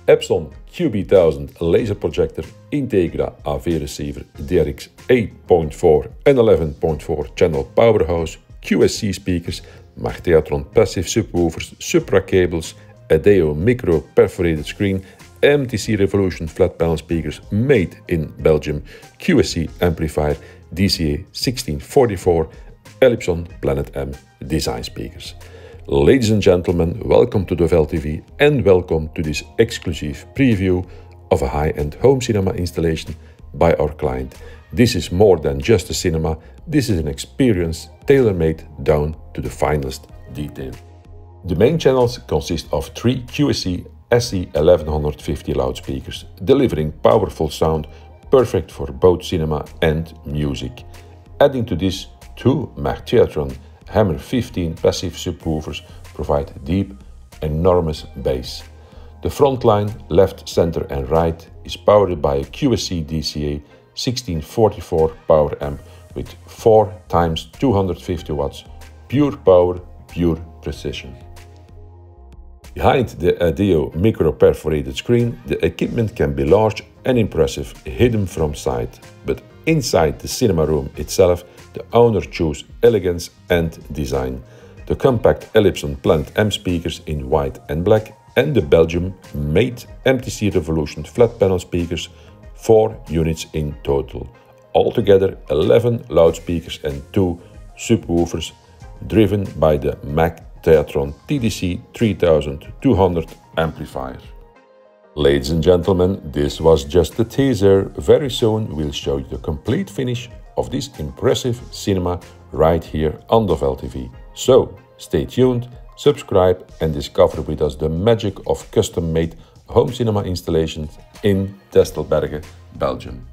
Epson QB1000 laser projector, Integra AV-receiver DRX 8.4 and 11.4 channel powerhouse, QSC speakers, Mach Theatron passive subwoofers, supra cables, ADEO micro perforated screen, MTC Revolution Flat Panel speakers made in Belgium, QSC amplifier DCA1644, Ellipson Planet M design speakers. Ladies and gentlemen, welcome to Dovel TV and welcome to this exclusive preview of a high-end home cinema installation by our client. This is more than just a cinema, this is an experience tailor-made down to the finest detail. The main channels consist of 3 QSC SC1150 loudspeakers, delivering powerful sound perfect for both cinema and music. Adding to this, 2 Mach Theatron Hammer 15 passive subwoofers provide deep, enormous bass. The front line, left, center and right, is powered by a QSC DCA1644 power amp with 4 × 250 watts, pure power, pure precision. Behind the ADEO micro perforated screen, the equipment can be large and impressive, hidden from sight, but inside the cinema room itself, the owner chose elegance and design. The compact Ellipson Planet M speakers in white and black and the Belgium-made MTC Revolution Flat Panel speakers, 4 units in total. Altogether 11 loudspeakers and 2 subwoofers, driven by the Mach Theatron TDC3200 amplifier. Ladies and gentlemen, this was just a teaser. Very soon we'll show you the complete finish of this impressive cinema right here on Dovel TV. So stay tuned, subscribe and discover with us the magic of custom-made home cinema installations in Testelberge, Belgium.